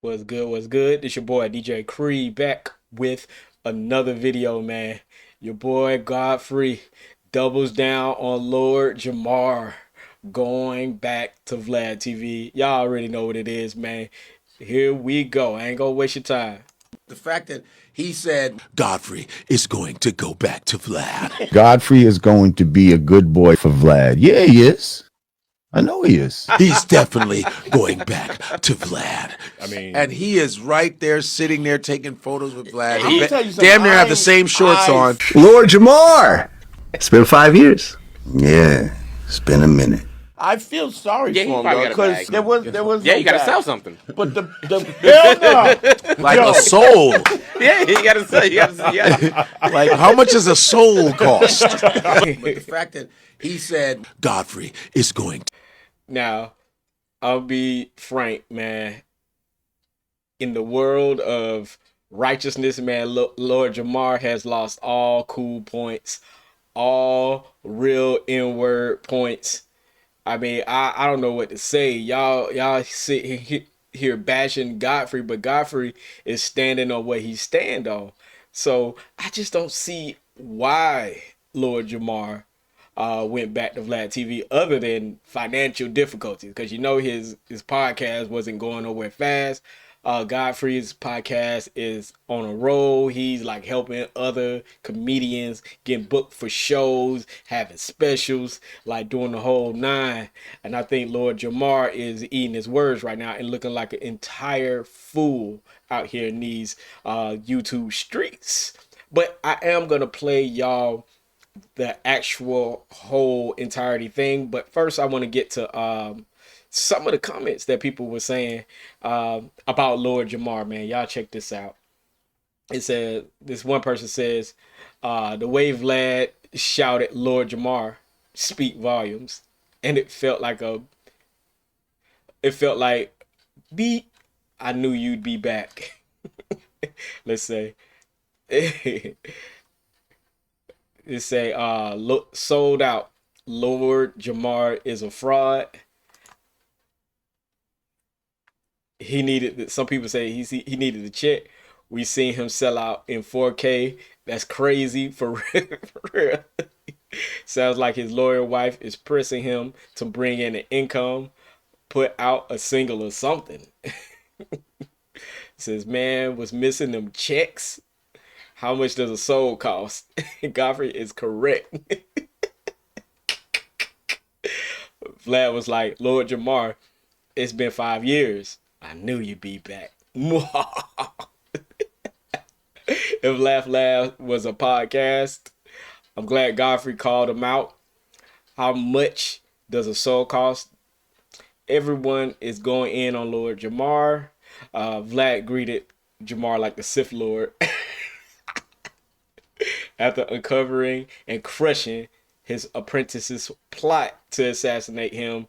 What's good? What's good? It's your boy DJ Cree back with another video, man. Your boy Godfrey doubles down on Lord Jamar going back to Vlad TV. Y'all already know what it is, man. Here we go. I ain't gonna waste your time. The fact that he said Godfrey is going to go back to Vlad. Godfrey is going to be a good boy for Vlad. Yeah, he is. I know he is. He's definitely going back to Vlad. I mean, And he is right there sitting there taking photos with Vlad. I'm gonna tell you something. Damn near have the same shorts on. Lord Jamar. It's been 5 years. Yeah, it's been a minute. I feel sorry Yeah, he for him probably though, got a because bag. there was Yeah, no you gotta bag. sell something. But the hell no. Like Yo. a soul. Yeah, you gotta sell. You gotta. Like, how much does a soul cost? But the fact that he said Godfrey is going to. now, I'll be frank, man. In the world of righteousness, man, Lord Jamar has lost all cool points, all real N-word points. I mean, I don't know what to say. Y'all sit here bashing Godfrey, but Godfrey is standing on what he stand on. So I just don't see why Lord Jamar went back to Vlad TV other than financial difficulties, because his podcast wasn't going nowhere fast. Godfrey's podcast is on a roll. He's like helping other comedians getting booked for shows, having specials, like doing the whole nine. And I think Lord Jamar is eating his words right now and looking like an entire fool out here in these YouTube streets. But I am gonna play y'all the actual whole entirety thing. But first, I want to get to some of the comments that people were saying about Lord Jamar, man. Y'all check this out. It said, this one person says, the way Vlad shouted Lord Jamar speak volumes. And it felt like beat, I knew you'd be back. Let's say. It say, sold out. Lord Jamar is a fraud. He needed, some people say he needed a check. We seen him sell out in 4K. That's crazy for real. For real. Sounds like his lawyer wife is pressing him to bring in an income, put out a single or something. Says, man was missing them checks. How much does a soul cost? Godfrey is correct. Vlad was like, Lord Jamar, it's been 5 years. I knew you'd be back. If Laugh Laugh was a podcast, I'm glad Godfrey called him out. How much does a soul cost? Everyone is going in on Lord Jamar. Vlad greeted Jamar like the Sith Lord. After uncovering and crushing his apprentice's plot to assassinate him,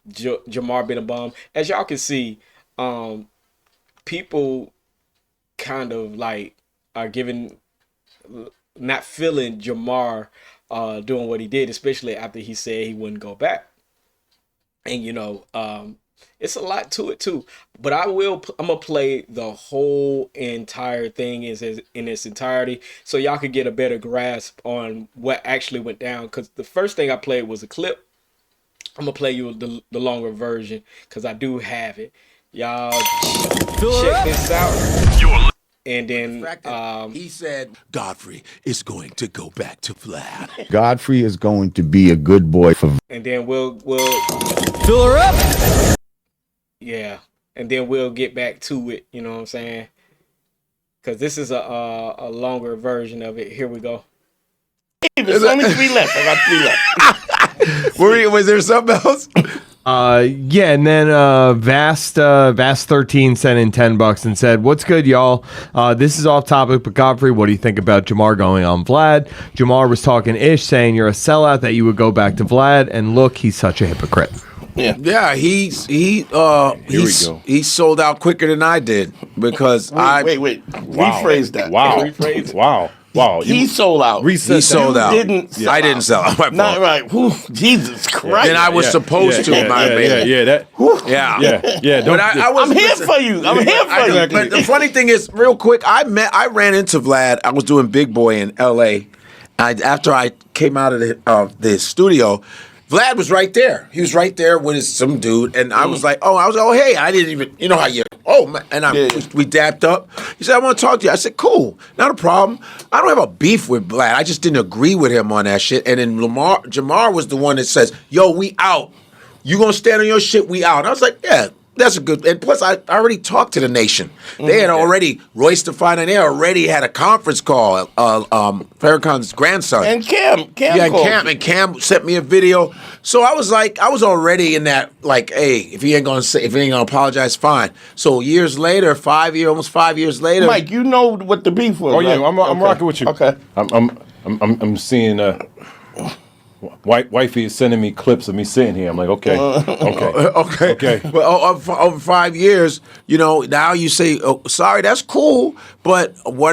Jamar been a bum. As y'all can see, people kind of like are not feeling Jamar doing what he did, especially after he said he wouldn't go back. And it's a lot to it too. But I'm gonna play the whole entire thing in its entirety, so y'all could get a better grasp on what actually went down. Because the first thing I played was a clip. I'm gonna play you the longer version because I do have it. Y'all check this out. And then He said Godfrey is going to go back to Vlad. Godfrey is going to be a good boy for and then we'll Fill her up. yeah, and then we'll get back to it. You know what I'm saying? Because this is a longer version of it. Here we go. There's only 3 left. I got 3 left. Was there something else? Yeah, and then Vast 13 sent in $10 and said, "What's good, y'all? This is off topic, but Godfrey, what do you think about Jamar going on Vlad? Jamar was talking ish, saying you're a sellout, that you would go back to Vlad, and look, he's such a hypocrite." Yeah, he sold out quicker than I did because Wait. Rephrase that. Wow. Rephrase it. Wow. Wow, He sold out. Reset He sold that. out. Didn't sell I didn't out. sell out. My Not fault. right. Whew, Jesus Christ. And I was supposed to, my baby. Yeah. Yeah. Don't, But I was I'm here listen, for you. I'm here for you. But the funny thing is, real quick, I ran into Vlad. I was doing Big Boy in L.A. After I came out of the studio, Vlad was right there. He was right there with some dude, and I was like, hey, I didn't even, you know how you, and we dapped up. He said, I want to talk to you. I said, cool, not a problem. I don't have a beef with Vlad. I just didn't agree with him on that shit. And then Jamar was the one that says, yo, we out. You gonna stand on your shit, we out. And I was like, yeah. That's a good, and plus I already talked to the nation. They had already, Royce Define, and they already had a conference call. Farrakhan's grandson. And Cam called. And Cam sent me a video. So I was already in that, like, hey, if he ain't gonna apologize, fine. So years later, almost 5 years later, Mike, you know what the beef was. Oh yeah, right? I'm rocking with you. Okay. I'm seeing wifey is sending me clips of me sitting here. I'm like, okay. But over 5 years, now you say, oh, sorry, that's cool, but why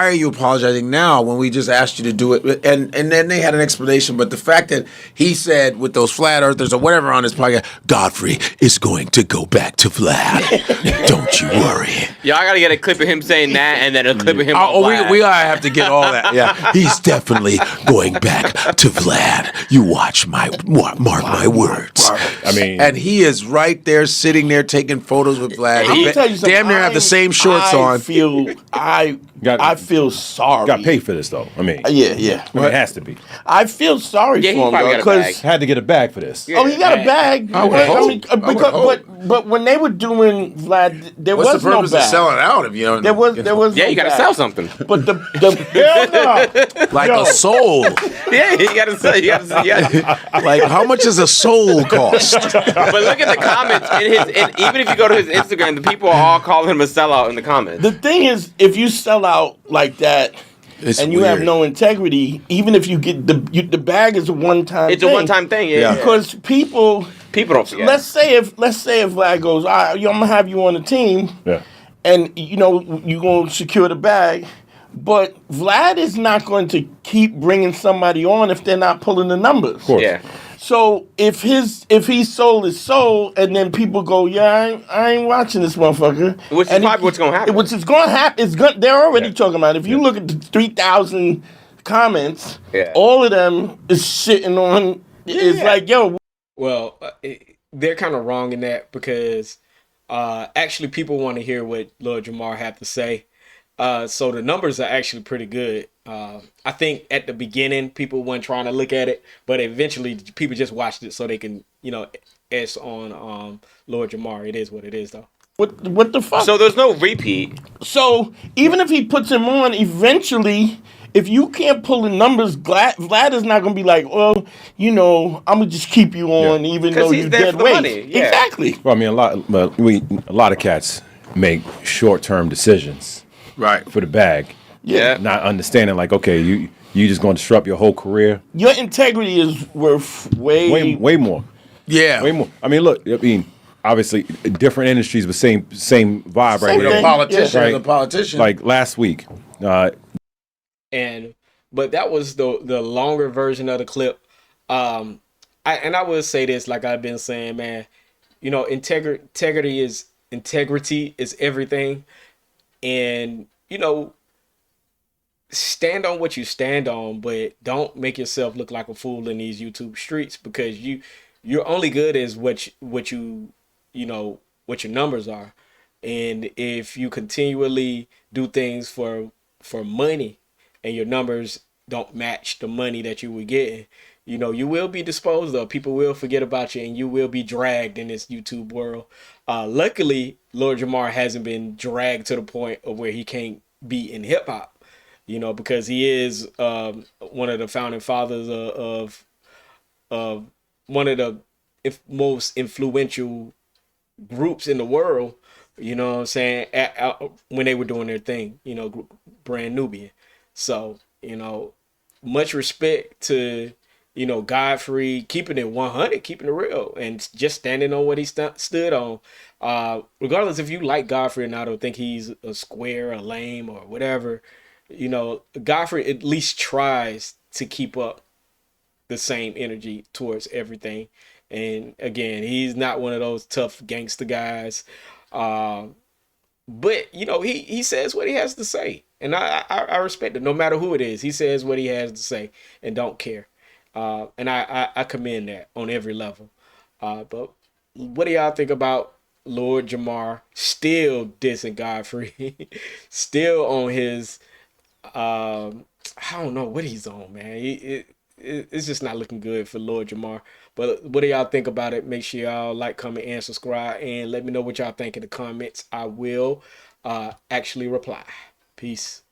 are you apologizing now when we just asked you to do it? And then they had an explanation, but the fact that he said with those flat earthers or whatever on his podcast, Godfrey is going to go back to Vlad. Don't you worry. Yo, I gotta get a clip of him saying that, and then a clip of him. We gotta have to get all that. Yeah, he's definitely going back to Vlad. You watch mark my words. I mean, and he is right there, sitting there, taking photos with Vlad. I'm gonna tell you something. Damn near have the same shorts on. I feel sorry. got paid for this though. I mean, Yeah. I mean, it has to be. I feel sorry Yeah, he for him probably got a because Had to get a bag for this. Yeah. oh, he got a bag. I would hope. But when they were doing Vlad, there What's was the purpose no of bag. selling out if you don't? There was Yeah, no you gotta bag. sell something. But the hell no. like Yo. a soul. Yeah, you gotta sell. Like how much does a soul cost? But look at the comments. And even if you go to his Instagram, the people are all calling him a sellout in the comments. The thing is, if you sell out like that It's and you have weird. no integrity, even if you get the bag is a one-time It's thing. a one-time thing, yeah. Because people don't forget. let's say if Vlad goes, all right, I'm gonna have you on the team, Yeah. and you're gonna secure the bag. But Vlad is not going to keep bringing somebody on if they're not pulling the numbers. Of course. Yeah. So if he sold his soul, and then people go, yeah, I ain't watching this motherfucker. Which is And probably what's gonna happen. Which is going to happen. They're already talking about it. If you look at the 3,000 comments, Yeah. all of them is shitting on. It's like, yo, Well, they're kind of wrong in that because actually people want to hear what Lord Jamar had to say. So the numbers are actually pretty good. I think at the beginning people weren't trying to look at it, but eventually people just watched it so they can, S on Lord Jamar. It is what it is, though. what the fuck? So there's no repeat. So even if he puts him on, eventually, if you can't pull the numbers, Vlad is not going to be like, well, I'm going to just keep you on even 'Cause though he's you're there dead for the weight. money, yeah. Exactly. Well, I mean, a lot of cats make short-term decisions Right. for the bag. Yeah. Not understanding, like, okay, you just going to disrupt your whole career. Your integrity is worth way Way more. Yeah. Way more. I mean, look. I mean, obviously, different industries, but same vibe right Same here. thing. A politician Right. is a politician. Like last week, But that was the longer version of the clip. I would say this, like I've been saying, man. Integrity is everything, and stand on what you stand on, but don't make yourself look like a fool in these YouTube streets because you're only good as what your numbers are, and if you continually do things for money and your numbers don't match the money that you were getting, you will be disposed of. People will forget about you, and you will be dragged in this YouTube world. Luckily, Lord Jamar hasn't been dragged to the point of where he can't be in hip hop. Because he is one of the founding fathers of one of the most influential groups in the world. You know what I'm saying? When they were doing their thing, Brand Nubian. So, much respect to, Godfrey keeping it 100, keeping it real, and just standing on what he stood on. Regardless if you like Godfrey or not, or think he's a square, a lame, or whatever. you know, Godfrey at least tries to keep up the same energy towards everything. And again, he's not one of those tough gangster guys. But you know, he says what he has to say, and I respect it. No matter who it is, he says what he has to say and don't care. And I commend that on every level. But what do y'all think about Lord Jamar still dissing Godfrey, still on his I don't know what he's on, man. It's just not looking good for Lord Jamar. But what do y'all think about it? Make sure y'all like, comment, and subscribe, and let me know what y'all think in the comments. I will actually reply. Peace.